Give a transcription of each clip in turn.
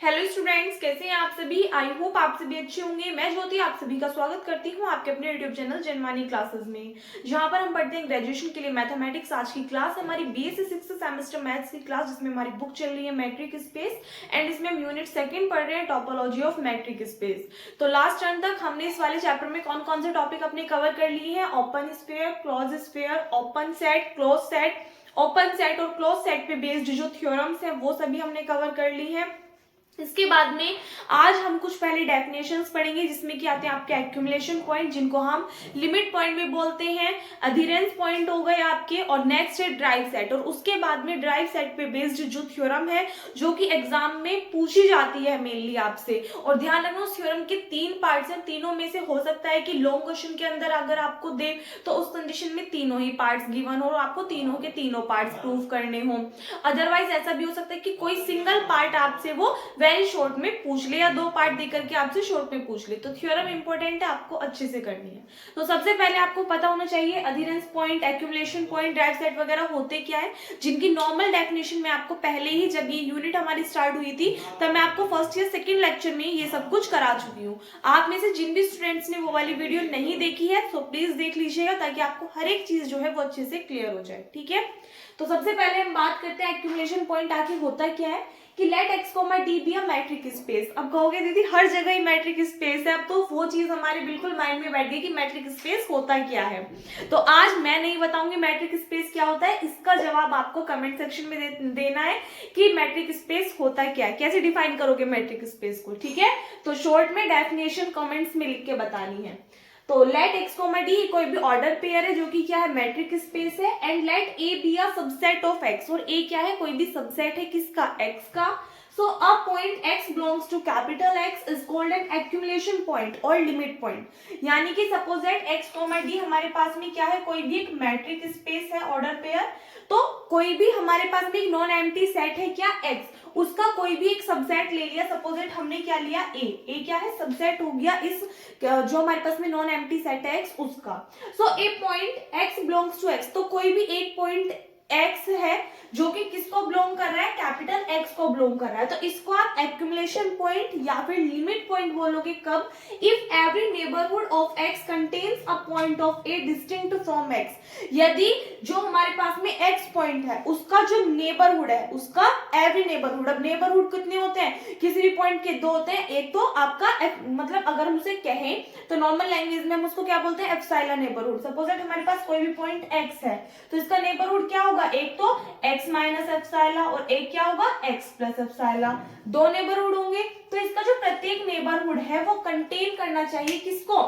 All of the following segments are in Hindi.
हेलो स्टूडेंट्स, कैसे हैं आप सभी। आई होप आप सभी अच्छे होंगे। मैं ज्योति आप सभी का स्वागत करती हूं आपके अपने यूट्यूब चैनल जनमानी क्लासेस में, जहां पर हम पढ़ते हैं ग्रेजुएशन के लिए मैथमेटिक्स। आज की क्लास हमारी बीएससी 6th सेमेस्टर मैथ्स की क्लास, जिसमें हमारी बुक चल रही है मैट्रिक स्पेस एंड इसमें हम यूनिट 2 पढ़ रहे हैं टोपोलॉजी ऑफ मैट्रिक स्पेस। तो लास्ट टर्न तक हमने इस वाले चैप्टर में कौन कौन से टॉपिक अपने कवर कर लिए हैं। Open sphere, close sphere, open set, close set, open set और क्लोज सेट पे बेस्ड जो थ्योरम्स हैं वो सभी हमने कवर कर ली है। इसके बाद में आज हम कुछ पहले डेफिनेशंस पढ़ेंगे, जिसमें कि आते हैं आपके एक्यूमुलेशन पॉइंट, जिनको हम लिमिट पॉइंट भी बोलते हैं, अधीरेंस पॉइंट हो गए आपके, और नेक्स्ट है ड्राइव सेट। और उसके बाद में ड्राइव सेट पे बेस्ड जो थ्योरम है जो कि एग्जाम में पूछी जाती है मेनली आपसे। और ध्यान रखना उस थ्योरम के 3 पार्ट्स हैं, तीनों में से हो सकता है कि लॉन्ग क्वेश्चन के अंदर अगर आपको दे तो उस कंडीशन में तीनों ही पार्ट्स गिवन हो और आपको तीनों के तीनों पार्ट्स प्रूव करने हो। अदरवाइज ऐसा भी हो सकता है कि कोई सिंगल पार्ट आपसे वो वेरी शॉर्ट में पूछ ले या 2 पार्ट देकर के आपसे शॉर्ट में पूछ ले। तो थ्योरम इंपॉर्टेंट है, आपको अच्छे से करनी है। तो सबसे पहले आपको पता होना चाहिए adherence point, accumulation point, derived set वगैरह होते क्या है, जिनकी नॉर्मल डेफिनेशन में आपको पहले ही, जब ये यूनिट हमारी स्टार्ट हुई थी तब मैं आपको फर्स्ट या सेकंड लेक्चर में ये सब कुछ करा चुकी हूँ। आप में से जिन भी स्टूडेंट्स ने वो वाली वीडियो नहीं देखी है तो प्लीज देख लीजिएगा, ताकि आपको हर एक चीज जो है वो अच्छे से क्लियर हो जाए। ठीक है, तो सबसे पहले हम बात करते हैं एक्यूमुलेशन पॉइंट आखिर होता क्या है, कि let X comma D be a metric space. अब कहोगे दीदी हर जगह ही मैट्रिक स्पेस है, अब तो वो चीज हमारे बिल्कुल माइंड में बैठ गई कि मैट्रिक स्पेस होता क्या है। तो आज मैं नहीं बताऊंगी मैट्रिक स्पेस क्या होता है, इसका जवाब आपको कमेंट सेक्शन में देना है कि मैट्रिक स्पेस होता क्या है, कैसे डिफाइन करोगे मैट्रिक स्पेस को। ठीक है, तो शॉर्ट में डेफिनेशन कमेंट्स में लिख के बतानी है। तो लेट एक्स कोमा डी कोई भी ऑर्डर पेयर है जो कि क्या है, मैट्रिक स्पेस है। And let A B a subset of x, और ए क्या है, कोई भी सबसेट है किसका, एक्स का। So a point X belongs to capital X is called an accumulation point और लिमिट पॉइंट। यानी कि suppose that X comma D हमारे पास में क्या है, कोई भी एक मैट्रिक स्पेस है ऑर्डर पेयर। तो कोई भी हमारे पास में एक नॉन एम्प्टी सेट है क्या, एक्स, उसका कोई भी एक सबसेट ले लिया। सपोज दैट हमने क्या लिया, ए क्या है, सबसेट हो गया इस जो हमारे पास में नॉन एम्प्टी सेट है एक्स उसका। So a point X belongs to X, तो कोई भी एक पॉइंट एक्स है जो कि किसको बिलोंग कर रहा है, कैपिटल एक्स को बिलोंग कर रहा है। तो इसको आप एक्यूमुलेशन पॉइंट या फिर लिमिट पॉइंट बोलोगे कब, if every neighbourhood of X contains a point of A distinct from x. यदि जो हमारे पास में एक्स पॉइंट है उसका जो नेबरहुड है, उसका एवरी नेबरहुड, अब नेबरहुड कितने होते हैं, किसी भी पॉइंट के 2 होते हैं। एक तो आपका मतलब अगर हम उसे कहें तो नॉर्मल लैंग्वेज में हम उसको क्या बोलते हैं, एप्सिलॉन नेबरहुड। सपोज दैट हमारे पास कोई भी पॉइंट एक्स है तो इसका नेबरहुड क्या होगा, एक तो x माइनस एप्सिलॉन और एक क्या होगा, x प्लस एप्सिलॉन। 2 नेबरहुड होंगे, तो इसका जो प्रत्येक नेबरहुड है वो कंटेन करना चाहिए किसको,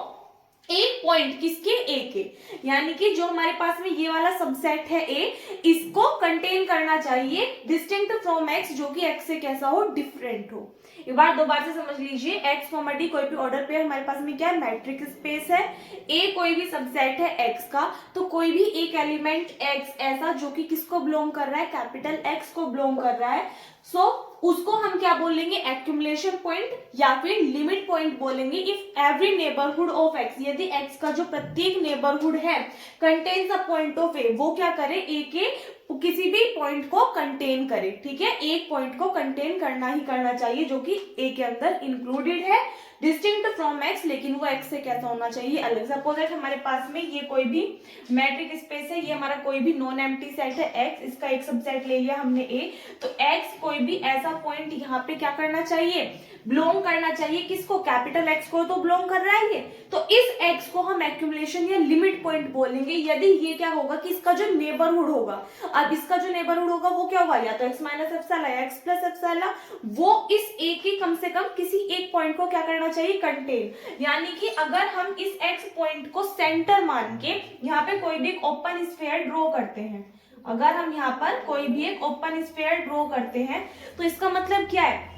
एक पॉइंट, किसके, ए के। यानी कि जो हमारे पास में ये वाला सबसेट है ए, इसको कंटेन करना चाहिए डिस्टिंक्ट फ्रॉम एक्स, जो कि एक्स से कैसा हो, डिफरेंट हो। एक बार 2 बार से समझ लीजिए, एक्स कॉमा डी कोई भी ऑर्डर पेयर हमारे पास में क्या है, मैट्रिक स्पेस है। ए कोई भी सबसेट है एक्स का, तो कोई भी एक एलिमेंट एक्स ऐसा जो कि किसको बिलोंग कर रहा है, कैपिटल एक्स को बिलोंग कर रहा है। सो उसको हम क्या बोलेंगे, एक्यूमुलेशन पॉइंट या फिर लिमिट पॉइंट बोलेंगे। If every neighbourhood of x, यदि एक्स का जो प्रत्येक नेबरहुड है कंटेन्स अ पॉइंट ऑफ ए, वो क्या करे, ए के किसी भी पॉइंट को कंटेन करे। ठीक है, एक पॉइंट को कंटेन करना ही करना चाहिए जो कि ए के अंदर इंक्लूडेड है, डिस्टिंक्ट फ्रॉम एक्स, लेकिन वो एक्स से कैसा होना चाहिए, अलग। सपोज दैट हमारे पास में ये कोई भी मैट्रिक स्पेस है, ये हमारा कोई भी नॉन एम्प्टी सेट है एक्स, इसका एक सबसेट ले लिया हमने ए। तो एक्स कोई भी ऐसा पॉइंट यहाँ पे क्या करना चाहिए, बिलोंग करना चाहिए किसको, कैपिटल एक्स को तो बिलोंग कर रहा है ये। तो इस एक्स को हम एक्यूमुलेशन या लिमिट पॉइंट बोलेंगे यदि ये क्या होगा कि इसका जो नेबरहुड होगा, अब इसका जो नेबरहुड होगा वो क्या होगा, या तो एक्स माइनस एप्सिलॉन या एक्स प्लस एप्सिलॉन, वो इस ए के कम से कम किसी एक पॉइंट को क्या करना चाहिए, कंटेन। यानी कि अगर हम इस एक्स पॉइंट को सेंटर मान के यहाँ पे कोई भी एक ओपन स्फीयर ड्रॉ करते हैं, अगर हम यहाँ पर कोई भी एक ओपन स्फीयर ड्रॉ करते हैं तो इसका मतलब क्या है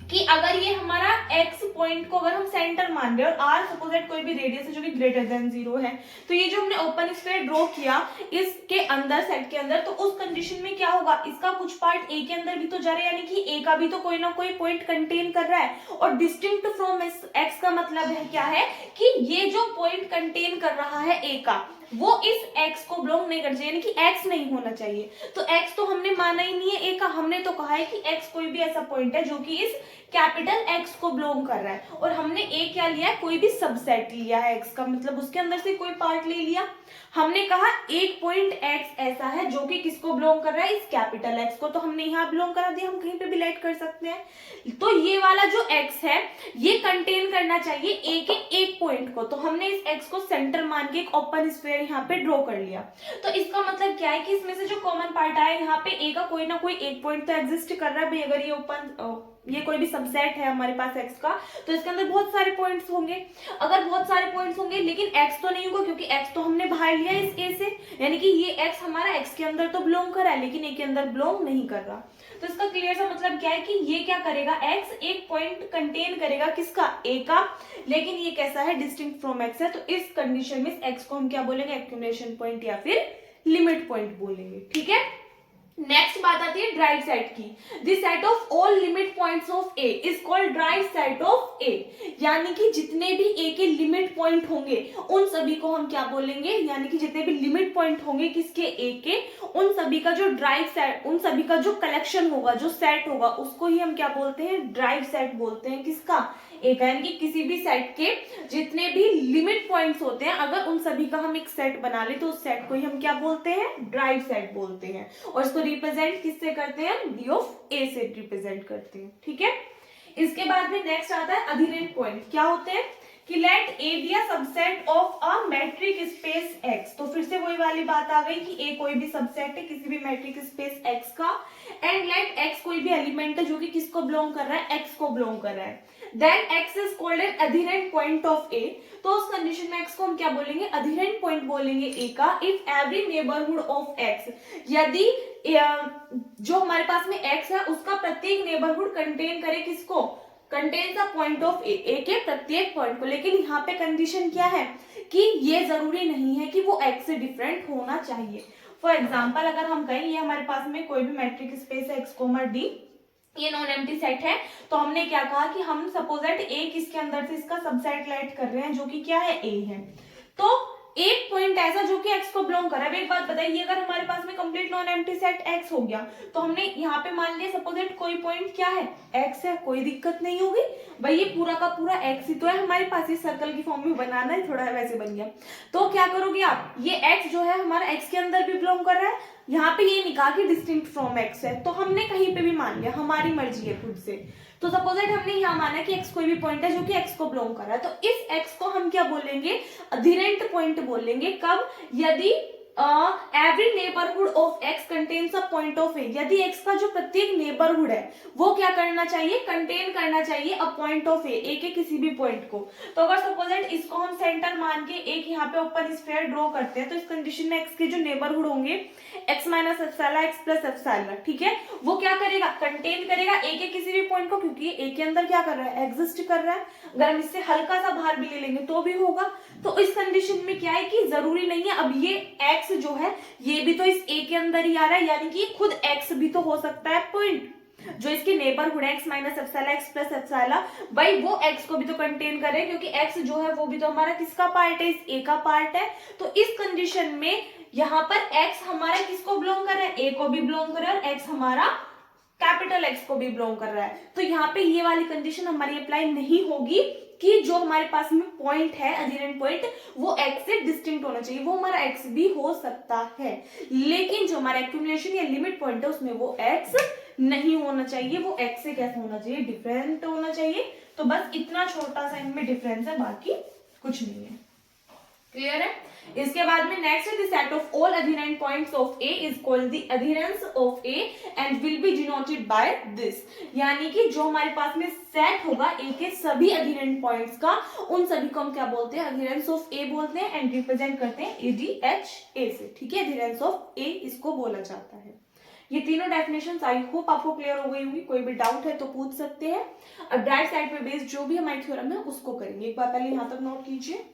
कि अगर ये हमारा x पॉइंट को अगर हम सेंटर मान रहे हैं और r सपोज दैट कोई भी रेडियस है जो कि ग्रेटर देन 0 है, तो ये जो हमने ओपन स्फीयर ड्रॉ किया इसके अंदर, सेट के अंदर, तो उस कंडीशन में क्या होगा, इसका कुछ पार्ट a के अंदर भी तो जा रहा है, यानी कि a का भी तो कोई ना कोई पॉइंट कंटेन कर रहा है। और डिस्टिंक्ट फ्रॉम x का मतलब है क्या है कि ये जो पॉइंट कंटेन कर रहा है a का, वो इस x को बिलोंग नहीं करना चाहिए, यानी कि x नहीं होना चाहिए। तो x तो हमने माना ही नहीं है a का, हमने तो कहा है कि x कोई भी ऐसा पॉइंट है जो कि इस कैपिटल एक्स को बिलोंग कर रहा है, और हमने ए क्या लिया है, कोई भी सबसेट लिया है एक्स का, मतलब उसके अंदर से कोई पार्ट ले लिया। हमने कहा एक पॉइंट एक्स ऐसा है जो कि किसको बिलोंग कर रहा है, इस कैपिटल एक्स को, तो हमने यहाँ बिलोंग करा दिया, हम कहीं पे भी राइट कर सकते हैं। तो ये वाला जो एक्स है ये कंटेन करना चाहिए ए के एक पॉइंट को, तो हमने इस एक्स को सेंटर मान के एक ओपन स्फीयर यहाँ पे ड्रॉ कर लिया। तो इसका मतलब क्या है कि इसमें से जो कॉमन पार्ट आया यहाँ पे ए का कोई ना कोई एक पॉइंट तो एग्जिस्ट कर रहा है भाई, अगर ये ओपन ये कोई भी सबसेट है हमारे पास एक्स का, तो इसके अंदर बहुत सारे पॉइंट्स होंगे। अगर बहुत सारे पॉइंट्स होंगे लेकिन एक्स तो नहीं होगा, क्योंकि एक्स तो हमने बाहर लिया इस ए से, यानी कि ये एक्स हमारा एक्स के अंदर तो बिलोंग कर रहा है लेकिन ए के अंदर बिलोंग नहीं कर रहा। तो इसका क्लियर सा मतलब क्या है कि ये क्या करेगा, एक्स एक पॉइंट कंटेन करेगा किसका, ए का, लेकिन ये कैसा है, डिस्टिंक्ट फ्रॉम एक्स है। तो इस कंडीशन में एक्स को हम क्या बोलेंगे, एक्यूमुलेशन पॉइंट या फिर लिमिट पॉइंट बोलेंगे। ठीक है, नेक्स्ट बात आती है ड्राइव सेट की। The set of all limit points of A is called derived set of A, यानी कि जितने भी ए के लिमिट पॉइंट होंगे उन सभी को हम क्या बोलेंगे, यानी कि जितने भी लिमिट पॉइंट होंगे किसके, ए के, उन सभी का जो ड्राइव सेट, उन सभी का जो कलेक्शन होगा, जो सेट होगा, उसको ही हम क्या बोलते हैं, ड्राइव सेट बोलते हैं। किसका, ए का, यानी कि किसी भी सेट के जितने भी लिमिट पॉइंट्स होते हैं अगर उन सभी का हम एक सेट बना ले तो उस सेट को ही हम क्या बोलते हैं, ड्राइव सेट बोलते हैं। और इसको रिप्रेजेंट किससे करते हैं, डी ऑफ ए से रिप्रेजेंट करते हैं। ठीक है, इसके बाद में नेक्स्ट आता है अधीरेंट पॉइंट। क्या होते हैं कि let A B a subset of a metric space X, तो फिर से वही वाली बात आ गई कि ए कोई भी सबसेट है किसी भी मैट्रिक स्पेस एक्स का, एंड लेट एक्स कोई भी एलिमेंट है जो कि किसको बिलोंग कर रहा है, एक्स को बिलोंग कर रहा है, then X is called an adherent point of A. तो उस कंडीशन में एक्स को हम क्या बोलेंगे, अधीरेंट पॉइंट बोलेंगे ए का, if every neighbourhood of x, यदि जो हमारे पास में एक्स है उसका प्रत्येक नेबरहुड कंटेन करे किसको, कंटेन्स अ पॉइंट ऑफ ए, ए के प्रत्येक पॉइंट को। लेकिन यहाँ पे कंडीशन क्या है कि ये जरूरी नहीं है कि वो एक्स से डिफरेंट होना चाहिए। फॉर एग्जाम्पल अगर हम कहें ये हमारे पास में कोई भी मैट्रिक स्पेस है एक्स कोमा डी, ये नॉन एम्प्टी सेट है, तो हमने क्या कहा कि हम सपोज दैट ए किसके अंदर से इसका सबसेट लाइट कर रहे हैं जो कि क्या है, ए है। तो एक पॉइंट ऐसा जो कि एक्स को बिलोंग कर रहा है। एक बात बताइए, अगर हमारे पास में complete non empty set x हो गया तो हमने यहाँ पे मान लिया सपोज दैट कोई पॉइंट क्या है, एक्स है, कोई दिक्कत नहीं होगी भाई, ये पूरा का पूरा एक्स ही तो है हमारे पास, ये सर्कल की फॉर्म में बनाना है, थोड़ा वैसे बन गया। तो क्या करोगे आप, ये एक्स जो है हमारा एक्स के अंदर भी बिलोंग कर रहा है, यहाँ पे ये नहीं कहा कि डिस्टिंक्ट फ्रॉम एक्स है, तो हमने कहीं पे भी मान लिया, हमारी मर्जी है खुद से। तो सपोज दैट हमने यहाँ माना कि एक्स कोई भी पॉइंट है जो कि एक्स को बिलोंग कर रहा है, तो इस एक्स को हम क्या बोलेंगे, अधीरेंट पॉइंट बोलेंगे। कब, यदि every neighbourhood of X contains a point of A, यदि एक्स का जो प्रत्येक नेबरहुड है वो क्या करना चाहिए, कंटेन करना चाहिए अ पॉइंट ऑफ ए के किसी भी पॉइंट को। तो अगर सपोज दैट इसको हम सेंटर मान के एक यहाँ पे ओपन स्फीयर ड्रॉ करते हैं, तो इस कंडीशन में एक्स के जो नेबरहुड होंगे x minus epsilon x plus epsilon, ठीक है, वो क्या करेगा, कंटेन करेगा ए के किसी भी पॉइंट को, क्योंकि ए के अंदर क्या कर रहा है, एग्जिस्ट कर रहा है। अगर हम इससे हल्का सा बाहर भी ले लेंगे तो भी होगा। तो इस कंडीशन में क्या है कि जरूरी नहीं है, अब ये एक्स जो है ये भी तो इस ए के अंदर ही आ रहा है, यानी कि खुद एक्स भी तो हो सकता है पॉइंट, जो इसके नेबरहुड है x minus epsilon x plus epsilon, भाई वो एक्स को भी तो कंटेन करे, क्योंकि एक्स जो है वो भी तो हमारा किसका पार्ट है, इस ए का पार्ट है। तो इस कंडीशन में यहाँ पर एक्स हमारा किसको बिलोंग कर रहा है, ए को भी बिलोंग कर रहा है, और एक्स हमारा कैपिटल एक्स को भी बिलोंग कर रहा है। तो यहाँ पे ये वाली कंडीशन हमारी अप्लाई नहीं होगी कि जो हमारे पास में पॉइंट है अधीरेंट पॉइंट वो एक्स से डिस्टिंक्ट होना चाहिए, वो हमारा एक्स भी हो सकता है, लेकिन जो हमारा एक्यूमुलेशन या लिमिट पॉइंट है उसमें वो एक्स नहीं होना चाहिए, वो एक्स से कैसे होना चाहिए, डिफरेंट होना चाहिए। तो बस इतना छोटा सा इनमें डिफरेंस है, बाकी कुछ नहीं है। क्लियर है। इसके बाद में नेक्स्ट है the set of all adherent points of A is called the adherence of A and will be denoted by this, यानी कि जो हमारे पास में सेट होगा ए के सभी अधीरेंट पॉइंट्स का, उन सभी को हम क्या बोलते हैं, अधीरेंस ऑफ ए बोलते हैं, एंड रिप्रेजेंट करते हैं ADHA से, ठीक है, अधीरेंस ऑफ ए इसको बोला जाता है। ये तीनों डेफिनेशंस आई होप आपको क्लियर हो गई होगी, कोई भी डाउट है तो पूछ सकते हैं। अब ड्राइव साइड पे बेस्ड जो भी हमारी थ्योरम है उसको करेंगे। एक बार पहले यहाँ तक नोट कीजिए,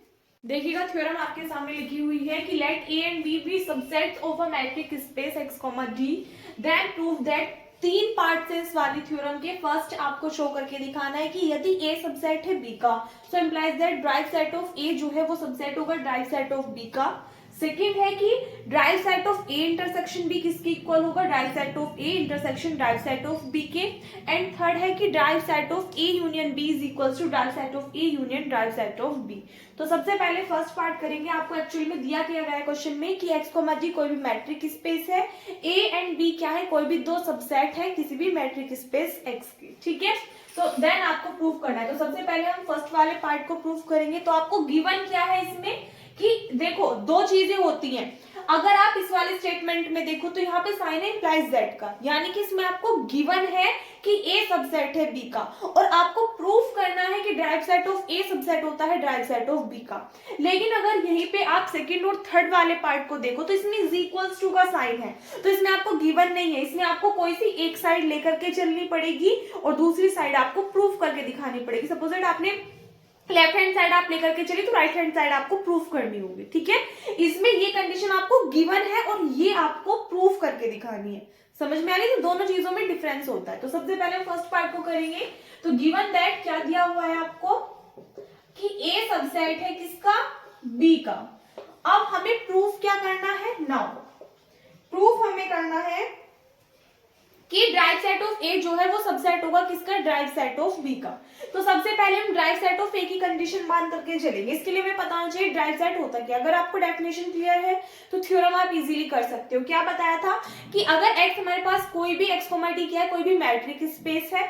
देखिएगा थ्योरम आपके सामने लिखी हुई है कि let A and B B subsets of a metric space X comma D, then prove that, तीन पार्ट से इस वाली थ्योरम के। फर्स्ट आपको शो करके दिखाना है कि यदि ए सबसेट है बी का, so implies that derived set of A जो है वो सबसेट होगा ड्राइव सेट ऑफ बी का। सेकेंड है कि derived set of A intersection B किसके इक्वल होगा, derived set of A intersection derived set of B के। एंड थर्ड है कि derived set of A union B is equals to derived set of A union derived set of B. तो सबसे पहले फर्स्ट पार्ट करेंगे। आपको एक्चुअली में दिया गया है क्वेश्चन में कि एक्स को जी कोई भी मैट्रिक स्पेस है, ए एंड बी क्या है, कोई भी दो सबसेट है किसी भी मैट्रिक स्पेस एक्स के, ठीक है। तो देन आपको प्रूफ करना है। तो सबसे पहले हम फर्स्ट वाले पार्ट को प्रूफ करेंगे। तो आपको गिवन क्या है इसमें कि देखो दो चीजें होती हैं। अगर आप इस वाले स्टेटमेंट में देखो तो यहाँ पे साइन है इंप्लाइज दैट का, यानी कि इसमें आपको गिवन है कि ए सबसेट है बी का, और आपको प्रूफ करना है कि derived set of A subset होता है ड्राइव सेट ऑफ बी का। लेकिन अगर यहीं पे आप सेकंड और थर्ड वाले पार्ट को देखो तो इसमें इज इक्वल्स टू का साइन है, तो इसमें आपको गिवन नहीं है। इसमें आपको कोई सी एक साइड लेकर के चलनी पड़ेगी और दूसरी साइड आपको प्रूफ करके दिखानी पड़ेगी। सपोज दैट आपने लेफ्ट हैंड साइड आप लेकर के चलिए तो राइट हैंड साइड आपको प्रूफ करनी होगी, ठीक है। इसमें ये कंडीशन आपको गिवन है और ये आपको प्रूफ करके दिखानी है। समझ में आ रही है? तो दोनों चीजों में डिफरेंस होता है। तो सबसे पहले फर्स्ट पार्ट को करेंगे। तो गिवन दैट क्या दिया हुआ है आपको कि ए सबसेट है किसका, बी का। अब हमें प्रूफ क्या करना है, नाउ प्रूफ हमें करना है कि ड्राइव सेट ऑफ ए जो है वो सबसेट होगा किसका, ड्राइव सेट ऑफ बी का। तो सबसे पहले हम ड्राइव सेट ऑफ ए की कंडीशन मान करके चलेंगे। इसके लिए हमें पता होना चाहिए ड्राइव सेट होता क्या। अगर आपको डेफिनेशन क्लियर है तो थ्योरम आप इजीली कर सकते हो। क्या बताया था कि अगर एक्स हमारे पास कोई भी एक्स कोमा टी क्या है, कोई भी मैट्रिक स्पेस है,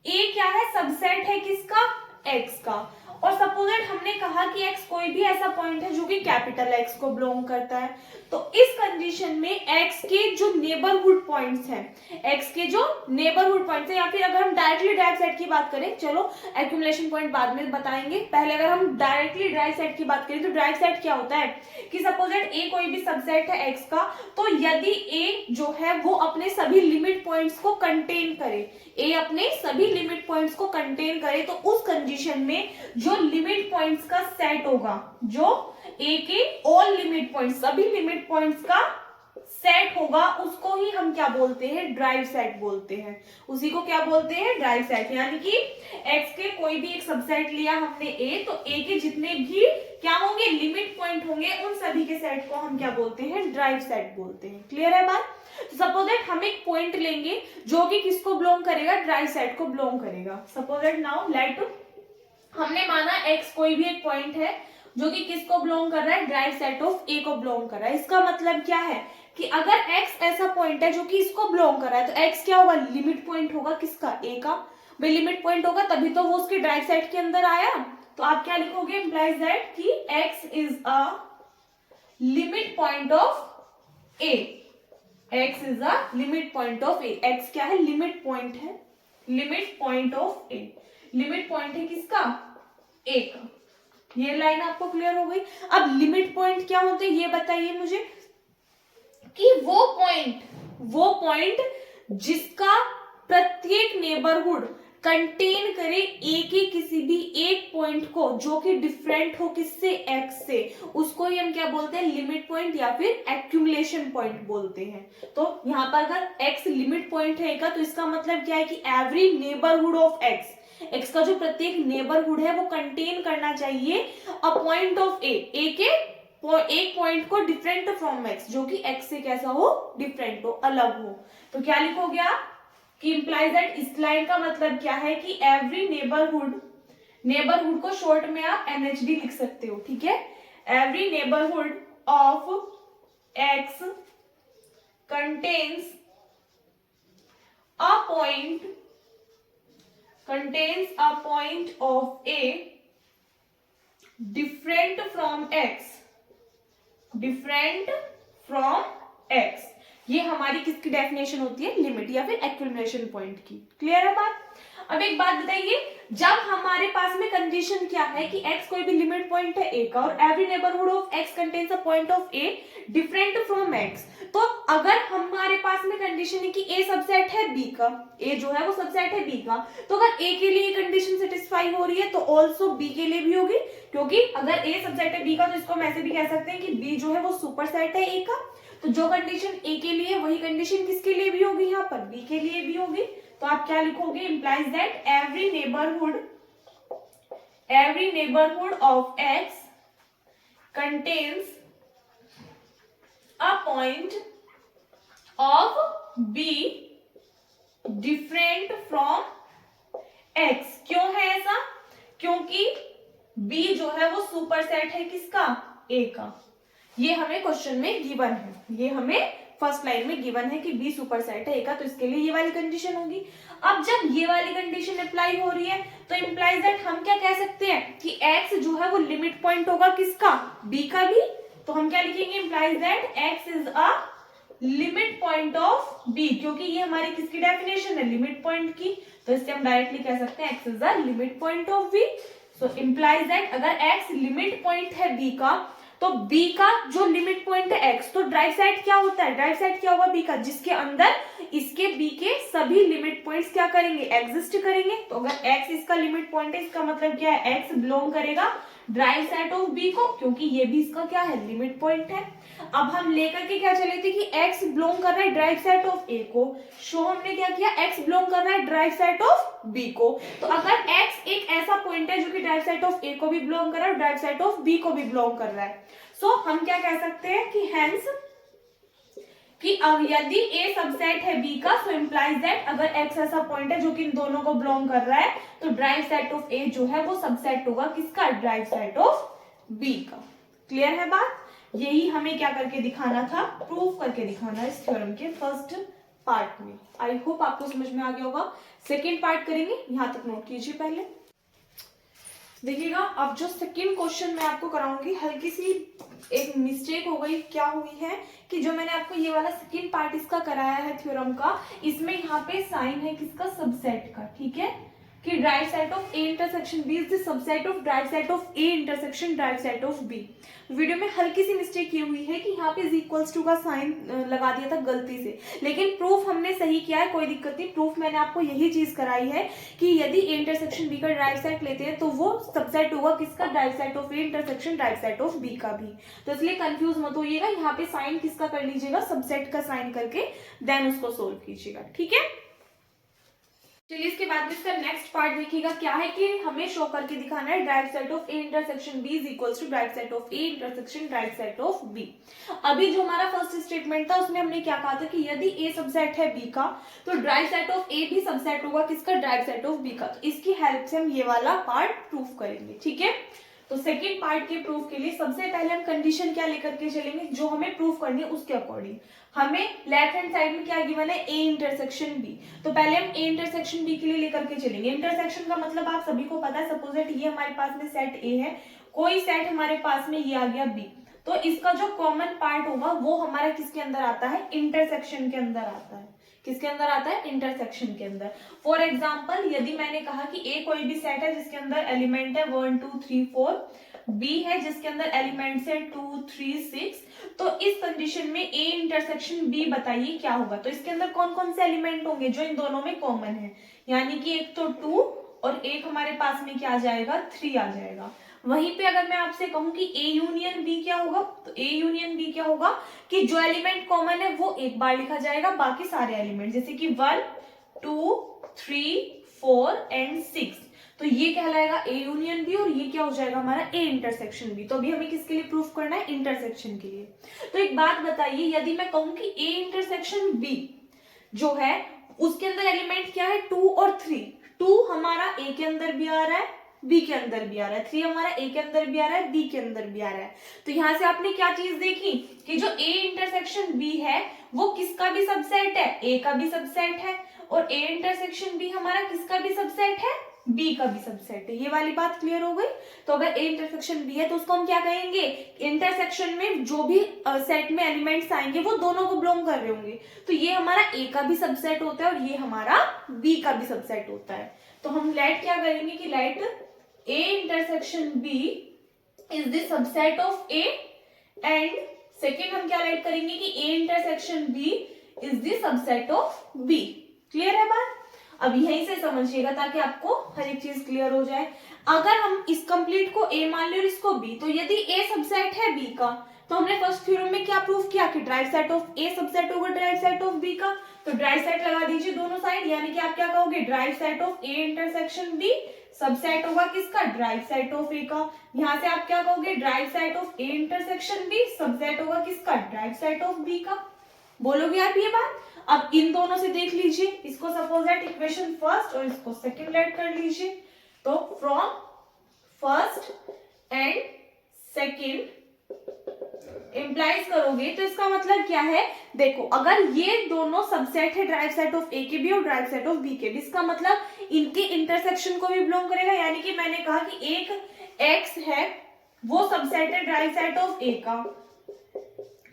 ए क्या है, सबसेट है किसका, एक्स का। और सपोज दैट हमने कहा कि एक्स कोई भी ऐसा पॉइंट है जो कि कैपिटल एक्स को बिलोंग करता है, तो इस कंडीशन में एक्स के जो नेबरहुड पॉइंट्स हैं, एक्स के जो नेबरहुड पॉइंट्स हैं, या फिर अगर हम डायरेक्टली ड्राइव सेट की बात करें, चलो एक्यूमुलेशन पॉइंट बाद में बताएंगे, पहले अगर हम डायरेक्टली ड्राइव सेट की बात करें तो ड्राइव सेट क्या होता है कि सपोज दैट ए कोई भी सबसेट है एक्स का, तो यदि ए जो है वो अपने सभी लिमिट पॉइंट्स को कंटेन करे, ए अपने सभी लिमिट पॉइंट्स को कंटेन करे, तो उस कंडीशन में जो लिमिट पॉइंट्स का सेट होगा, जो ए के ऑल लिमिट पॉइंट्स, सभी लिमिट पॉइंट्स का सेट होगा, उसको ही हम क्या बोलते हैं, ड्राइव सेट बोलते हैं। उसी को क्या बोलते हैं, ड्राइव सेट। यानी कि एक्स के कोई भी एक सबसेट लिया हमने ए, तो ए के जितने भी क्या होंगे, लिमिट पॉइंट होंगे, उन सभी के सेट को हम क्या बोलते हैं, ड्राइव सेट बोलते हैं। क्लियर है बात? तो सपोज दैट हम एक पॉइंट लेंगे जो कि किसको बिलोंग करेगा, ड्राइव सेट को बिलोंग करेगा। सपोज दैट नाउ लेट हमने माना एक्स कोई भी एक पॉइंट है जो कि किसको बिलोंग कर रहा है, ड्राइव सेट ऑफ ए को बिलोंग कर रहा है। इसका मतलब क्या है कि अगर एक्स ऐसा पॉइंट है जो कि इसको बिलोंग कर रहा है, तो एक्स क्या होगा, लिमिट पॉइंट होगा किसका, ए का। भाई लिमिट पॉइंट होगा तभी तो वो उसके ड्राइव सेट के अंदर आया। तो आप क्या लिखोगे, इंप्लाइज दैट कि x is a limit point of A, x is a limit point of A. X क्या है, लिमिट पॉइंट है, limit point of A. Limit point है किसका, ए का। ये लाइन आपको क्लियर हो गई। अब लिमिट पॉइंट क्या होते हैं ये बताइए मुझे, कि वो पॉइंट जिसका प्रत्येक नेबरहुड कंटेन करे ए के किसी भी एक पॉइंट को जो कि डिफरेंट हो किससे, एक्स से, उसको ही हम क्या बोलते हैं, लिमिट पॉइंट या फिर एक्यूमुलेशन पॉइंट बोलते हैं। तो यहाँ पर अगर एक्स लिमिट पॉइंट है का, तो इसका मतलब क्या है कि every neighbourhood of x, x का जो प्रत्येक नेबरहुड है वो कंटेन करना चाहिए अ पॉइंट ऑफ ए, ए के एक पॉइंट को डिफरेंट फ्रॉम एक्स, जो कि एक्स से कैसा हो, डिफरेंट हो, अलग हो। तो क्या लिखोगे आप कि इंप्लाइज दैट, इस लाइन का मतलब क्या है कि एवरी नेबरहुड, नेबरहुड को शॉर्ट में आप एनएचडी लिख सकते हो, ठीक है। Every neighbourhood of X contains a point, contains a point of A different from X, different from X। ये हमारी किसकी डेफिनेशन होती है, लिमिट या फिर एक्यूमुलेशन पॉइंट की। क्लियर है बात? अब एक बात बताइए, जब हमारे पास में कंडीशन क्या है कि x कोई भी लिमिट पॉइंट है a का और every neighbourhood of x contains a point of a different from x, तो अगर हमारे पास में कंडीशन है कि a सबसेट है b का, a जो है वो सबसेट है b का, तो अगर a के लिए कंडीशन सेटिस्फाई हो रही है तो ऑल्सो b के लिए भी होगी, क्योंकि अगर a सबसेट है b का तो इसको हम ऐसे भी कह सकते हैं कि b जो है वो सुपरसेट है a का। तो जो कंडीशन a के लिए वही कंडीशन किसके लिए भी होगी, यहाँ पर b के लिए भी होगी। तो आप क्या लिखोगे, implies that every neighbourhood of x contains a point of be different from x. क्यों है ऐसा? क्योंकि बी जो है वो सुपरसेट है किसका? ए का। ये हमें क्वेश्चन में गिवन है, ये हमें फर्स्ट लाइन में गिवन है कि बी सुपरसेट है ए का, तो इसके लिए ये वाली कंडीशन होगी। अब जब ये वाली कंडीशन अप्लाई हो रही है तो इंप्लाइज दैट हम क्या कह सकते हैं कि एक्स जो है वो लिमिट पॉइंट होगा किसका? बी का भी। तो हम क्या लिखेंगे? Implies that X is a limit point of B, क्योंकि ये हमारी किसकी डेफिनेशन है? लिमिट पॉइंट की। तो इससे हम डायरेक्टली कह सकते हैं X is a limit point of B. So implies that अगर एक्स लिमिट पॉइंट है बी का, तो बी का जो लिमिट पॉइंट है एक्स, तो ड्राइव साइड क्या होता है? ड्राइव साइड क्या होगा? बी का, जिसके अंदर इसके बी के सभी लिमिट पॉइंट्स क्या करेंगे? एग्जिस्ट करेंगे। तो अगर एक्स इसका लिमिट पॉइंट है, इसका मतलब क्या है? एक्स बिलोंग करेगा ड्राइव साइड ऑफ बी को, क्योंकि ये भी इसका क्या है? लिमिट पॉइंट है। अब हम लेकर के क्या चले थे कि एक्स बिलोंग कर रहा है ड्राइव साइड ऑफ ए को, शो हमने क्या किया? एक्स बिलोंग कर रहा है ड्राइव साइड ऑफ बी को। तो अगर एक्स एक ऐसा पॉइंट है जो कि ड्राइव साइड ऑफ ए को भी बिलोंग कर रहा है और ड्राइव साइड ऑफ बी को भी बिलोंग कर रहा है, सो हम क्या कह सकते हैं कि हेंस कि अब यदि ए सबसेट है बी का, सो इंप्लाइज दैट अगर एक्स ऐसा पॉइंट है जो कि इन दोनों को बिलोंग कर रहा है, तो ड्राइव सेट ऑफ ए जो है वो सबसेट होगा किसका? ड्राइव सेट ऑफ बी का। क्लियर है बात? यही हमें क्या करके दिखाना था? प्रूफ करके दिखाना है इस थ्योरम के फर्स्ट पार्ट में। आई होप आपको समझ में आ गया होगा। सेकेंड पार्ट करेंगे, यहां तक नोट कीजिए पहले। देखिएगा, अब जो सेकंड क्वेश्चन मैं आपको कराऊंगी, हल्की सी एक मिस्टेक हो गई। क्या हुई है कि जो मैंने आपको ये वाला सेकंड पार्ट इसका कराया है थ्योरम का, इसमें यहाँ पे साइन है किसका? सबसेट का। ठीक है, कि derived set of A intersection B is the subset of derived set of A intersection derived set of B. Video में हल्की सी मिस्टेक ये हुई है कि यहाँ पे इज इक्वल्स टू का साइन लगा दिया था गलती से, लेकिन प्रूफ हमने सही किया है, कोई दिक्कत नहीं। प्रूफ मैंने आपको यही चीज कराई है कि यदि ए इंटरसेक्शन बी का ड्राइव सेट लेते हैं तो वो सबसेट होगा किसका? Derived set of A intersection derived set of B का भी। तो इसलिए कंफ्यूज मत होइएगा, यहाँ पे साइन किसका कर लीजिएगा? सबसेट का साइन करके देन उसको सोल्व कीजिएगा। ठीक है, चलिए इसके बाद में इसका नेक्स्ट पार्ट देखिएगा। क्या है कि हमें शो करके दिखाना है derived set of A intersection B is equals to derived set of A intersection derived set of B. अभी जो हमारा फर्स्ट स्टेटमेंट था उसमें हमने क्या कहा था कि यदि ए सबसेट है बी का, तो ड्राइव सेट ऑफ ए भी सबसेट होगा किसका? ड्राइव सेट ऑफ बी का। तो इसकी हेल्प से हम ये वाला पार्ट प्रूफ करेंगे। ठीक है, तो सेकेंड पार्ट के प्रूफ के लिए सबसे पहले हम कंडीशन क्या लेकर के चलेंगे, जो हमें प्रूफ करनी है उसके अकॉर्डिंग। हमें लेफ्ट हैंड साइड में क्या गिवन है? A intersection B. तो पहले हम ए इंटरसेक्शन बी के लिए लेकर के चलेंगे। इंटरसेक्शन का मतलब आप सभी को पता है, सपोज दैट ये हमारे पास में सेट ए है, कोई सेट हमारे पास में ये आ गया बी, तो इसका जो कॉमन पार्ट होगा वो हमारा किसके अंदर आता है? इंटरसेक्शन के अंदर आता है। किसके अंदर आता है? इंटरसेक्शन के अंदर। फॉर एग्जाम्पल, यदि मैंने कहा कि ए कोई भी सेट है जिसके अंदर एलिमेंट है 1 2 3 4, बी है जिसके अंदर एलिमेंट्स है 2 3 6, तो इस कंडीशन में ए इंटरसेक्शन बी बताइए क्या होगा? तो इसके अंदर कौन कौन से एलिमेंट होंगे जो इन दोनों में कॉमन है? यानी कि एक तो 2 और एक हमारे पास में क्या आ जाएगा? 3 आ जाएगा। वहीं पे अगर मैं आपसे कहूं कि ए यूनियन बी क्या होगा, तो ए यूनियन बी क्या होगा कि जो एलिमेंट कॉमन है वो एक बार लिखा जाएगा, बाकी सारे एलिमेंट जैसे कि 1 2 3 4 एंड 6, तो ये कहलाएगा ए यूनियन बी, और ये क्या हो जाएगा हमारा? A intersection B. तो अभी हमें किसके लिए प्रूफ करना है? इंटरसेक्शन के लिए। तो एक बात बताइए, यदि मैं कहूं कि ए इंटरसेक्शन बी जो है उसके अंदर एलिमेंट क्या है? 2 और 3। 2 हमारा ए के अंदर भी आ रहा है, बी के अंदर भी आ रहा है, 3 हमारा ए के अंदर भी आ रहा है, बी के अंदर भी आ रहा है। तो यहां से आपने क्या चीज देखी कि जो ए इंटरसेक्शन बी है वो किसका भी सबसेट है? ए का भी सबसेट है, और ए इंटरसेक्शन बी हमारा किसका भी सबसेट है? बी का भी सबसेट है। ये वाली बात क्लियर हो गई। तो अगर ए इंटरसेक्शन बी है तो उसको हम क्या कहेंगे? इंटरसेक्शन में जो भी सेट में एलिमेंट्स आएंगे वो दोनों को बिलोंग कर रहे होंगे, तो ये हमारा ए का भी सबसेट होता है और ये हमारा बी का भी सबसेट होता है। तो हम लेट क्या करेंगे कि let A intersection B is the subset of A, and second हम क्या लेट करेंगे कि A intersection B is the subset of B. Clear है बात? अब यहीं से समझिएगा ताकि आपको हर एक चीज क्लियर हो जाए। अगर हम इस कंप्लीट को ए मान ले और इसको बी, तो यदि ए सबसेट है बी का, तो हमने फर्स्ट थ्योरम में क्या प्रूफ किया कि derived set of A subset होगा ड्राइव सेट ऑफ बी का। तो ड्राइव सेट लगा दीजिए दोनों साइड, यानी कि आप क्या कहोगे? Derived set of A intersection B subset होगा किसका, ड्राइव सेट ऑफ ए का। यहाँ से आप क्या कहोगे, derived set of A intersection B subset होगा किसका, ड्राइव सेट ऑफ बी का। बोलोगे आप ये बात। अब इन दोनों से देख लीजिए, इसको सपोज दैट इक्वेशन फर्स्ट और इसको सेकंड ऐड कर लीजिए। तो from first and second implies करोगे तो इसका मतलब क्या है, देखो अगर ये दोनों सबसेट है ड्राइव सेट ऑफ ए के भी और ड्राइव सेट ऑफ बी के भी, इसका मतलब इनके इंटरसेक्शन को भी बिलोंग करेगा। यानी कि मैंने कहा कि एक एक्स है वो सबसेट है ड्राइव सेट ऑफ ए का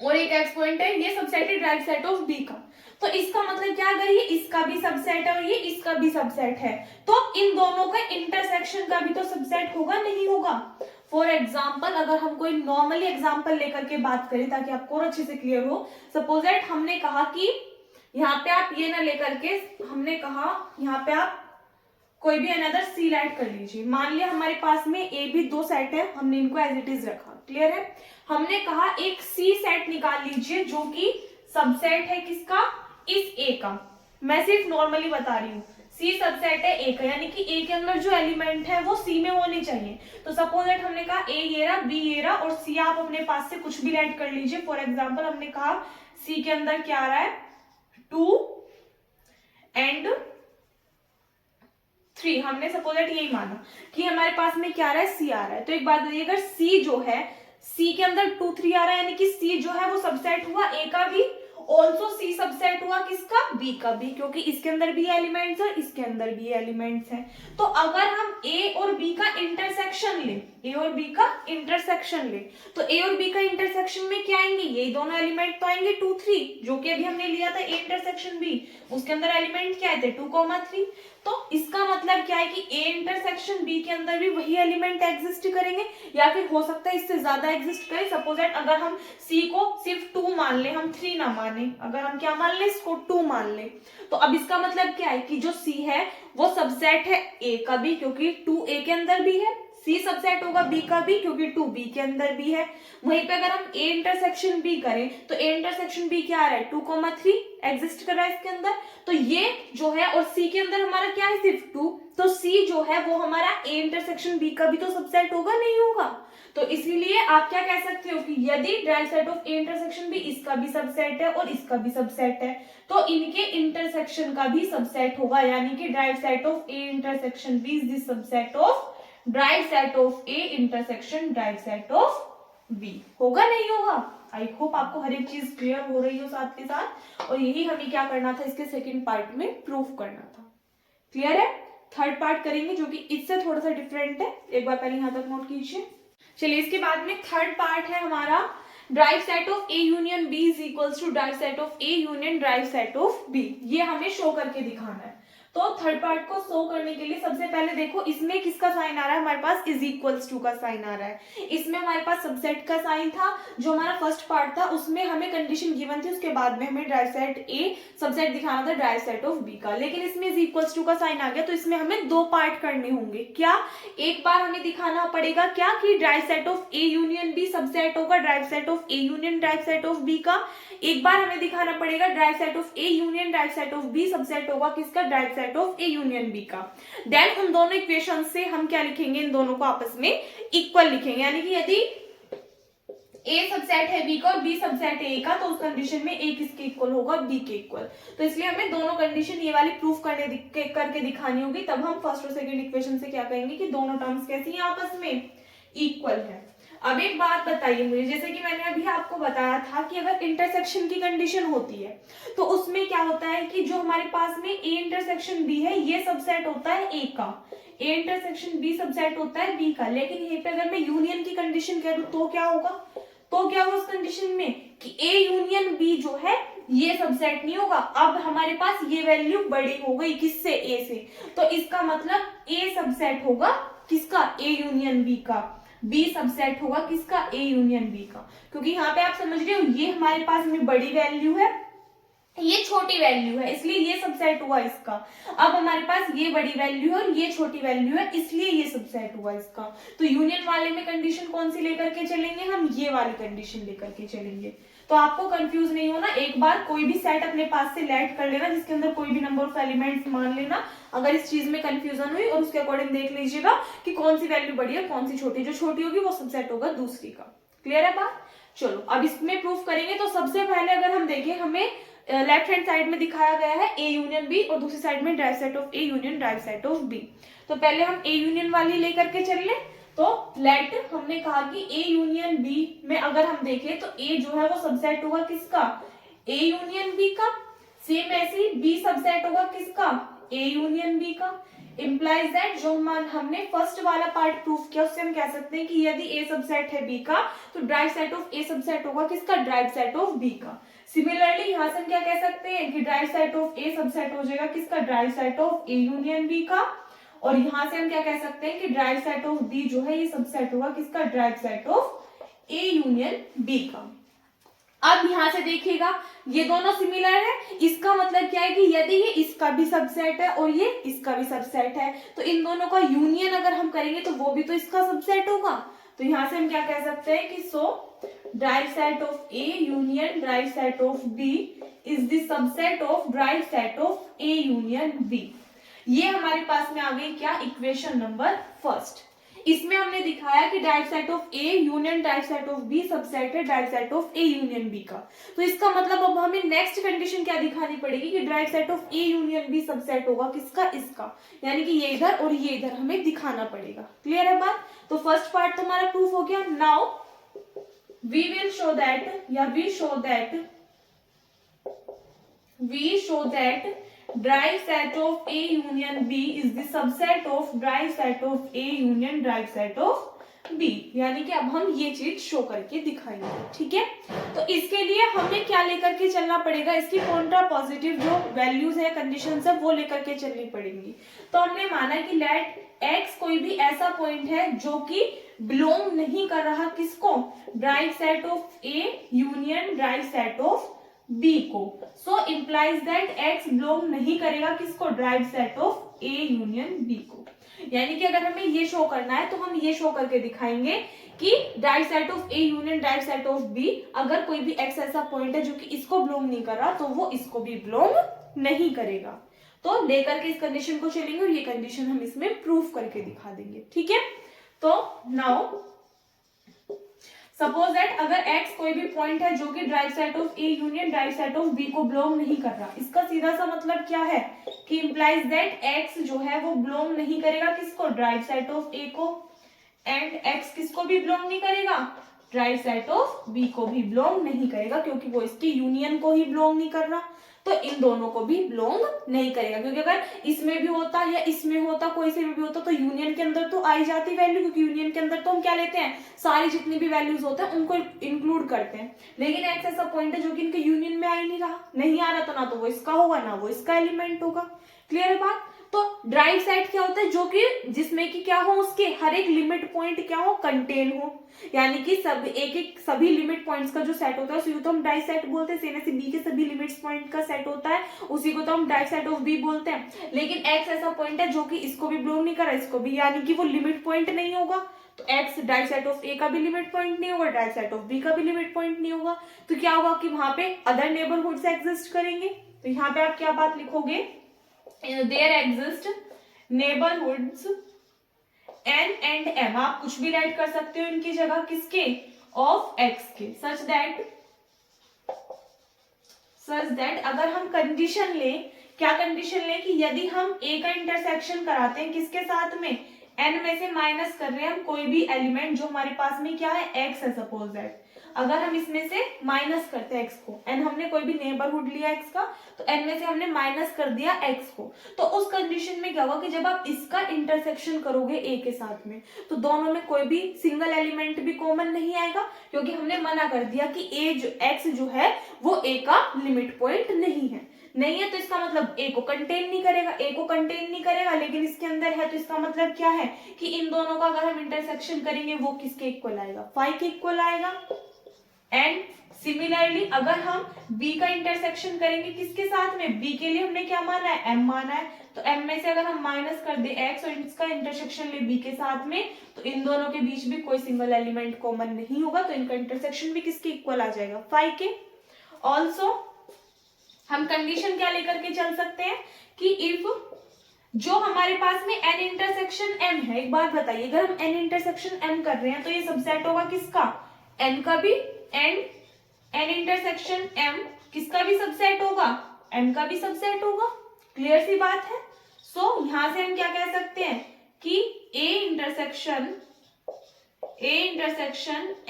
और एक एक्स पॉइंट है ये सबसेट है ड्राइव सेट ऑफ बी का। तो इसका मतलब क्या, अगर ये इसका भी सबसेट है और ये इसका भी सबसेट है तो इन दोनों का इंटरसेक्शन का भी तो सबसेट होगा, नहीं होगा। फॉर एग्जाम्पल अगर हम कोई नॉर्मली एग्जाम्पल लेकर के बात करें ताकि आपको और अच्छे से क्लियर हो, सपोज दैट हमने कहा कि यहाँ पे आप ये ना लेकर के, हमने कहा यहाँ पे आप कोई भी अनदर सी ऐड कर लीजिए। मान लिया हमारे पास में ए भी दो सेट है, हमने इनको एज इट इज रखा, क्लियर है। हमने कहा एक सी सेट निकाल लीजिए जो कि सबसेट है किसका, इस ए का। मैं सिर्फ नॉर्मली बता रही हूँ, सी सबसेट है ए का, यानी कि ए के अंदर जो एलिमेंट है वो सी में होने चाहिए। तो सपोज दैट हमने कहा ए ये रहा, बी ये रहा और सी आप अपने पास से कुछ भी ऐड कर लीजिए। फॉर एग्जांपल हमने कहा सी के अंदर क्या आ रहा है, 2 एंड 3, हमने सपोज दैट यही माना कि हमारे पास में क्या आ रहा है, सी आ रहा है। तो एक बात बताइए, अगर सी जो है सी के अंदर 2 3 आ रहा है यानी कि सी जो है वो सबसेट हुआ ए का भी, ऑल्सो सी सबसेट हुआ किसका, बी का भी, क्योंकि इसके अंदर भी एलिमेंट्स है इसके अंदर भी एलिमेंट्स हैं। तो अगर हम ए और बी का इंटरसेक्शन ले, ए और बी का इंटरसेक्शन ले, तो ए और बी का इंटरसेक्शन में क्या आएंगे, ये दोनों एलिमेंट तो आएंगे 2 3, जो कि अभी हमने लिया था ए इंटरसेक्शन बी, उसके अंदर एलिमेंट क्या आए थे 2 3। तो इसका मतलब क्या है कि ए इंटरसेक्शन बी के अंदर भी वही एलिमेंट एग्जिस्ट करेंगे, या फिर हो सकता है इससे ज्यादा एग्जिस्ट करे। सपोज दैट अगर हम सी को सिर्फ 2 मान ले, हम 3 ना माने, अगर हम क्या मान ले, इसको 2 मान ले, तो अब इसका मतलब क्या है कि जो सी है वो सबसेट है ए का भी, क्योंकि 2 ए के अंदर भी है, सी सबसेट होगा बी का भी क्योंकि 2 बी के अंदर भी है। वहीं पे अगर हम ए इंटरसेक्शन बी करें तो ए इंटरसेक्शन बी क्या आ रहा है, 2 3 एग्जिस्ट कर रहा है इसके अंदर। तो ये जो है और सी के अंदर हमारा क्या है, सिर्फ 2, तो सी जो है वो हमारा ए इंटरसेक्शन बी का भी तो सबसेट होगा, नहीं होगा। तो इसीलिए आप क्या कह सकते हो कि यदि drive set of A intersection भी इसका भी सबसेट है और इसका भी सबसेट है तो इनके इंटरसेक्शन का भी सबसेट होगा, यानी कि derived set of A intersection B is the subset of derived set of A intersection derived set of B. होगा, नहीं होगा। आई होप आपको हर एक चीज क्लियर हो रही हो साथ के साथ, और यही हमें क्या करना था, इसके सेकंड पार्ट में प्रूफ करना था। क्लियर है। थर्ड पार्ट करेंगे जो कि इससे थोड़ा सा डिफरेंट है, एक बार पहले यहां तक नोट कीजिए। चलिए इसके बाद में थर्ड पार्ट है हमारा derived set of A union B is equals to derived set of A union derived set of B. ये हमें शो करके दिखाना है। तो थर्ड पार्ट को शो करने के लिए सबसे पहले देखो इसमें किसका साइन आ रहा है, हमारे पास इज इक्वल्स टू का साइन आ रहा है। इसमें हमारे पास सबसेट का साइन था, जो हमारा फर्स्ट पार्ट था उसमें हमें कंडीशन गिवन थी, उसके बाद में हमें ड्राइव सेट ए सबसेट दिखाना था ड्राइव सेट ऑफ बी का। लेकिन इसमें इज इक्वल्स टू का साइन आ गया तो इसमें हमें 2 पार्ट करने होंगे। क्या, एक बार हमें दिखाना पड़ेगा क्या कि derived set of A union B subset होगा derived set of A union derived set of B का। एक बार हमें दिखाना पड़ेगा derived set of A union derived set of B subset होगा किसका, derived set of A union B का। देन उन दोनों इक्वेशन से हम क्या लिखेंगे, इन दोनों को आपस में इक्वल लिखेंगे, यानी कि यदि ए सबसेट है बी का और बी सबसेट है ए का तो उस कंडीशन में ए किसके इक्वल होगा, बी के इक्वल। तो इसलिए हमें दोनों कंडीशन ये वाली प्रूफ करके दिखानी होगी, तब हम फर्स्ट और सेकंड इक्वेशन से क्या कहेंगे कि दोनों टर्म्स कैसी हैं, आपस में इक्वल है। अब एक बात बताइए मुझे, जैसे कि मैंने अभी आपको बताया था कि अगर इंटरसेक्शन की कंडीशन होती है तो उसमें क्या होता है कि जो हमारे पास में ए इंटरसेक्शन बी है ये सबसेट होता है ए का, ए इंटरसेक्शन बी सबसेट होता है बी का। लेकिन यहीं पे अगर मैं यूनियन की कंडीशन कह दूं तो क्या होगा, तो क्या होगा उस कंडीशन में कि ए यूनियन बी जो है ये सबसेट नहीं होगा। अब हमारे पास ये वैल्यू बड़ी हो गई किससे, ए से, तो इसका मतलब ए सबसेट होगा किसका, ए यूनियन बी का, बी सबसेट होगा किसका, ए यूनियन बी का। क्योंकि यहाँ पे आप समझ रहे हो ये हमारे पास में बड़ी वैल्यू है, ये छोटी वैल्यू है, इसलिए ये सबसेट हुआ इसका। अब हमारे पास ये बड़ी वैल्यू है और ये छोटी वैल्यू है, इसलिए ये सबसेट हुआ इसका। तो यूनियन वाले में कंडीशन कौन सी लेकर के चलेंगे, हम ये वाली कंडीशन लेकर के चलेंगे। तो आपको कंफ्यूज नहीं होना, एक बार कोई भी सेट अपने पास से लेट कर लेना जिसके अंदर कोई भी नंबर ऑफ एलिमेंट्स मान लेना। अगर इस चीज में कंफ्यूजन हुई और उसके अकॉर्डिंग देख लीजिएगा कि कौन सी वैल्यू बड़ी है कौन सी छोटी, जो छोटी होगी वो सबसेट होगा दूसरी का। क्लियर है बात? चलो अब इसमें प्रूफ करेंगे। तो सबसे पहले अगर हम देखें, हमें लेफ्ट हैंड साइड में दिखाया गया है ए यूनियन बी और दूसरी साइड में derived set of A union derived set of B. तो पहले हम ए यूनियन वाली लेकर के चल लें। तो लेट हमने कहा कि ए यूनियन बी में अगर हम देखें तो ए जो है वो सबसेट होगा किसका, ए यूनियन बी का। सेम ऐसे ही बी सबसेट होगा किसका, ए यूनियन बी का। इंप्लाइज दैट जो हमने फर्स्ट वाला पार्ट प्रूफ किया उससे हम कह सकते हैं कि यदि ए सबसेट है बी का तो derived set of A subset होगा किसका, ड्राइव सेट ऑफ बी का। सिमिलरली यहां से हम क्या कह सकते हैं कि derived set of A subset हो जाएगा किसका, derived set of A union B का। और यहां से हम क्या कह सकते हैं कि ड्राइव सेट ऑफ बी जो है ये सबसेट होगा किसका, derived set of A union B का। अब यहां से देखिएगा ये दोनों सिमिलर है, इसका मतलब क्या है कि यदि ये इसका भी सबसेट है और ये इसका भी सबसेट है तो इन दोनों का यूनियन अगर हम करेंगे तो वो भी तो इसका सबसेट होगा। तो यहां से हम क्या कह सकते हैं कि so derived set of A union derived set of B is the subset of derived set of A union B. ये हमारे पास में आ गई क्या, इक्वेशन नंबर फर्स्ट। इसमें हमने दिखाया कि derived set of A union derived set of B subset है derived set of A union B का। तो इसका मतलब अब हमें नेक्स्ट कंडीशन क्या दिखानी पड़ेगी कि derived set of A union B subset होगा किसका, इसका। यानी कि ये इधर और ये इधर हमें दिखाना पड़ेगा। क्लियर है बात? तो फर्स्ट पार्ट तो हमारा प्रूफ हो गया। Now we will show that या we show that drive set of A union B is the subset of drive set of A union drive set of B। यानी कि अब हम ये चीज शो करके दिखाएंगे। ठीक है, तो इसके लिए हमें क्या लेकर के चलना पड़ेगा, इसकी कॉन्ट्रा पॉजिटिव जो वैल्यूज है कंडीशन है वो लेकर के चलनी पड़ेंगी। तो हमने माना कि लेट एक्स कोई भी ऐसा पॉइंट है जो कि बिलोंग नहीं कर रहा किसको, derived set of A union derived set of B को। So implies that X belong नहीं करेगा किसको, derived set of A union B को। यानी कि अगर हमें ये शो करना है तो हम ये शो करके दिखाएंगे कि derived set of A union derived set of B, अगर कोई भी एक्स ऐसा पॉइंट है जो कि इसको बिलोंग नहीं कर रहा तो वो इसको भी बिलोंग नहीं करेगा। तो लेकर के इस कंडीशन को चलेंगे और ये कंडीशन हम इसमें प्रूफ करके दिखा देंगे। ठीक है, तो नाउ सपोज दैट अगर x कोई भी पॉइंट है जो कि derived set of A union derived set of B को बिलोंग नहीं कर रहा, इसका सीधा सा मतलब क्या है कि इंप्लाइज दैट x जो है वो बिलोंग नहीं करेगा किसको, ड्राइव सेट ऑफ ए को, एंड x किसको भी बिलोंग नहीं करेगा, ड्राइव सेट ऑफ बी को भी बिलोंग नहीं करेगा, क्योंकि वो इसकी यूनियन को ही बिलोंग नहीं कर रहा तो इन दोनों को भी बिलोंग नहीं करेगा। क्योंकि अगर इसमें भी होता या इसमें होता, कोई से भी होता तो यूनियन के अंदर तो आई जाती वैल्यू, क्योंकि यूनियन के अंदर तो हम क्या लेते हैं, सारी जितनी भी वैल्यूज होते हैं उनको इंक्लूड करते हैं। लेकिन एक्स ऐसा पॉइंट है जो कि इनके यूनियन में आ ही नहीं रहा, नहीं आ रहा तो ना तो वो इसका होगा ना वो इसका एलिमेंट होगा। क्लियर है बात? तो ड्राइव सेट क्या होता है, जो कि जिसमें कि क्या हो, उसके हर एक लिमिट पॉइंट क्या हो, कंटेन हो। यानी कि सब एक सभी लिमिट पॉइंट्स का जो सेट होता है उसी को तो हम ड्राइव सेट बोलते हैं। सेम ऐसे बी के सभी लिमिट्स पॉइंट का सेट होता है उसी को तो हम ड्राइव सेट ऑफ बी बोलते हैं। लेकिन एक्स ऐसा पॉइंट है जो कि इसको भी बिलोंग नहीं कर रहा, इसको भी, यानी कि वो लिमिट पॉइंट नहीं होगा। तो एक्स ड्राइव सेट ऑफ ए का भी लिमिट पॉइंट नहीं होगा, ड्राइव सेट ऑफ बी का भी लिमिट पॉइंट नहीं होगा। तो क्या होगा कि वहां पे अदर नेबरहुड्स एग्जिस्ट करेंगे। तो यहाँ पे आप क्या बात लिखोगे, there exist neighbourhoods n and m, आप कुछ भी राइट कर सकते हो इनकी जगह, किसके, ऑफ x के, सच दैट अगर हम कंडीशन लें, क्या कंडीशन लें कि यदि हम a का इंटरसेक्शन कराते हैं किसके साथ में, n में से माइनस कर रहे हैं हम कोई भी एलिमेंट जो हमारे पास में क्या है, x है। सपोज दैट अगर हम इसमें से माइनस करते हैं x को, n हमने कोई भी नेबरहुड लिया x का, तो n में से हमने माइनस कर दिया x को, तो उस कंडीशन में क्या होगा कि जब आप इसका इंटरसेक्शन करोगे a के साथ में तो दोनों में कोई भी सिंगल एलिमेंट भी कॉमन नहीं आएगा, क्योंकि हमने मना कर दिया कि x जो है वो a का लिमिट पॉइंट नहीं है। तो इसका मतलब a को कंटेन नहीं करेगा, लेकिन इसके अंदर है तो इसका मतलब क्या है कि इन दोनों का अगर हम इंटरसेक्शन करेंगे वो किसके इक्वल आएगा, फाइव के इक्वल आएगा। एंड सिमिलरली अगर हम b का इंटरसेक्शन करेंगे किसके साथ में, b के लिए हमने क्या माना है, m माना है, तो m में से अगर हम माइनस कर दे x और इसका इंटरसेक्शन ले b के साथ में, तो इन दोनों के बीच भी कोई सिंगल एलिमेंट कॉमन नहीं होगा, तो इनका इंटरसेक्शन भी किसके इक्वल आ जाएगा, फाई के। ऑल्सो हम कंडीशन क्या लेकर के चल सकते हैं कि इफ जो हमारे पास में n इंटरसेक्शन m है, एक बात बताइए, अगर हम n इंटरसेक्शन m कर रहे हैं तो ये सबसेट होगा किसका, n का भी, एंड n इंटरसेक्शन m किसका भी सबसेट होगा, m का भी सबसेट होगा। क्लियर सी बात है। सो यहां से हम क्या कह सकते हैं कि a intersection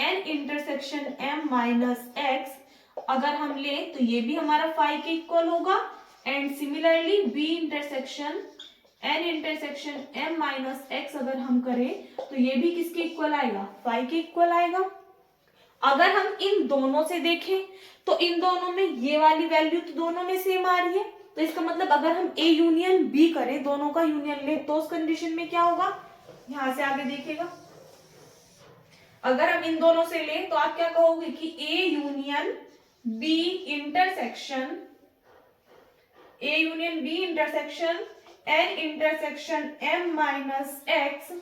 n intersection m minus x अगर हम ले तो ये भी हमारा फाई के इक्वल होगा, and similarly b intersection n intersection m minus x अगर हम करें तो ये भी किसके इक्वल आएगा, फाई के इक्वल आएगा। अगर हम इन दोनों से देखें तो इन दोनों में ये वाली वैल्यू तो दोनों में सेम आ रही है, तो इसका मतलब अगर हम A यूनियन B करें, दोनों का यूनियन ले, तो उस कंडीशन में क्या होगा, यहां से आगे देखिएगा, अगर हम इन दोनों से ले तो आप क्या कहोगे कि A union B intersection N intersection M minus X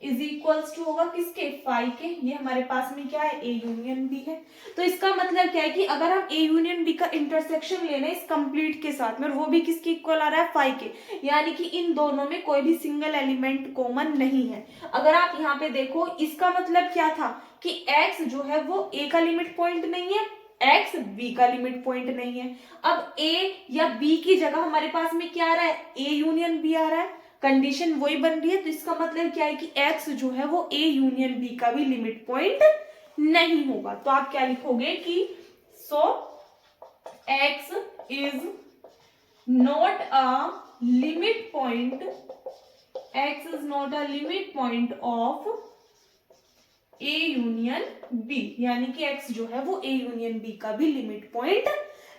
is equals to होगा किसके, फाई के। ये हमारे पास में क्या है, A यूनियन B है। तो इसका मतलब क्या है कि अगर हम A यूनियन B का इंटरसेक्शन लेना इस कंप्लीट के साथ में, और वो भी किसके इक्वल आ रहा है, फाई के, यानी कि इन दोनों में कोई भी सिंगल एलिमेंट कॉमन नहीं है। अगर आप यहाँ पे देखो, इसका मतलब क्या था कि x जो है वो A का लिमिट पॉइंट नहीं है, x b का लिमिट पॉइंट नहीं है। अब a या b की जगह हमारे पास में क्या आ रहा है, A यूनियन B आ रहा है, कंडीशन वही बन रही है। तो इसका मतलब क्या है कि x जो है वो A यूनियन B का भी लिमिट पॉइंट नहीं होगा। तो आप क्या लिखोगे कि सो x is not a limit point of A union B, यानी कि x जो है वो A यूनियन B का भी लिमिट पॉइंट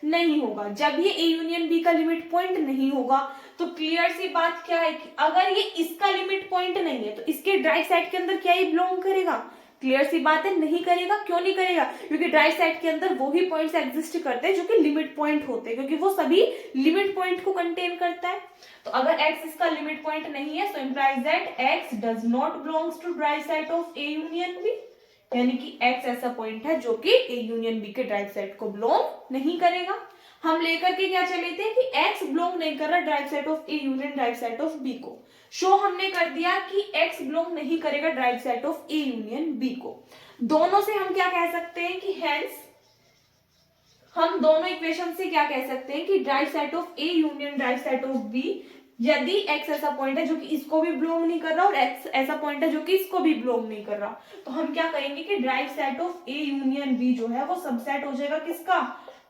नहीं होगा। जब ये A यूनियन B का लिमिट पॉइंट नहीं होगा तो क्लियर सी बात क्या है कि अगर ये इसका लिमिट पॉइंट नहीं है तो इसके ड्राइव साइड के अंदर क्या ये बिलोंग करेगा, क्लियर सी बात है, नहीं करेगा। क्यों नहीं करेगा, क्योंकि ड्राइव साइड के अंदर वो ही पॉइंट्स एग्जिस्ट करते हैं जो कि लिमिट पॉइंट होते हैं, क्योंकि वो सभी लिमिट पॉइंट को कंटेन करता है। तो अगर x इसका लिमिट पॉइंट नहीं है, so implies that x does not belongs to derived set of A union B, यानी कि x ऐसा पॉइंट है जो कि A यूनियन B के ड्राइव साइड को बिलोंग नहीं करेगा। हम लेकर के क्या चले थे कि x बिलोंग नहीं कर रहा drive set of A union drive set of B को। शो हमने कर दिया कि x बिलोंग नहीं करेगा drive set of A union B को। दोनों से हम क्या कह सकते हैं कि हेंस हम दोनों इक्वेशन से क्या कह सकते हैं कि drive set of A union drive set of B, यदि x ऐसा पॉइंट है जो कि इसको भी बिलोंग नहीं कर रहा और x ऐसा पॉइंट है जो कि इसको भी बिलोंग नहीं कर रहा, तो हम क्या कहेंगे कि drive set of A union B जो है वो सबसेट हो जाएगा किसका,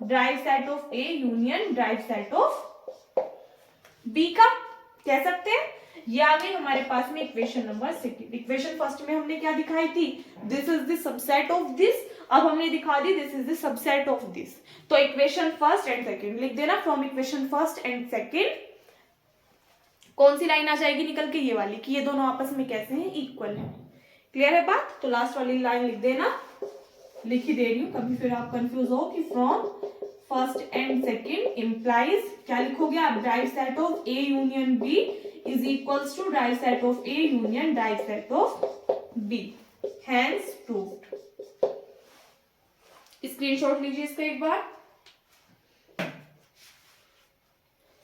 drive set of A union drive set of B का, कह सकते हैं। ये आ गई हमारे पास में equation number second. Equation first में हमने क्या दिखाई थी, this is the subset of this, अब हमने दिखा दी this is the subset of this. तो इक्वेशन फर्स्ट एंड सेकंड लिख देना, from equation first and second कौन सी लाइन आ जाएगी निकल के, ये वाली, कि ये दोनों आपस में कैसे हैं, इक्वल है। क्लियर है बात। तो लास्ट वाली लाइन लिख देना, लिख ही दे रही हूं, कभी फिर आप कंफ्यूज हो कि from first and second implies, क्या लिखोगे आप, derived set of A union B is equals to derived set of A union derived set of B, hence proved. Screenshot लीजिए इसका एक बार,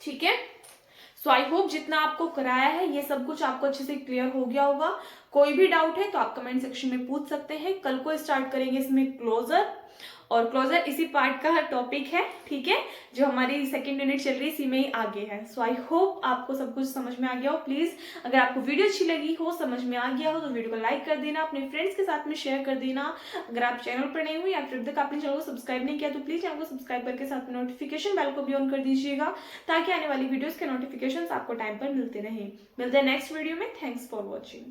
ठीक है। सो आई होप जितना आपको कराया है ये सब कुछ आपको अच्छे से क्लियर हो गया होगा। कोई भी डाउट है तो आप कमेंट सेक्शन में पूछ सकते हैं। कल को स्टार्ट करेंगे इसमें क्लोजर, और क्लोजर इसी पार्ट का टॉपिक है, ठीक है, जो हमारी सेकंड यूनिट चल रही है इसी में ही आगे है। सो आई होप आपको सब कुछ समझ में आ गया हो। प्लीज अगर आपको वीडियो अच्छी लगी हो, समझ में आ गया हो, तो वीडियो को लाइक कर देना, अपने फ्रेंड्स के साथ में शेयर कर देना। अगर आप चैनल पर नए हो या फिर तक आपने चैनल को सब्सक्राइब नहीं किया तो प्लीज चैनल को सब्सक्राइब करके साथ में नोटिफिकेशन बेल को भी ऑन कर दीजिएगा, ताकि आने वाली वीडियोस के नोटिफिकेशन आपको टाइम पर मिलते रहे। मिलते हैं नेक्स्ट वीडियो में। Thanks for watching.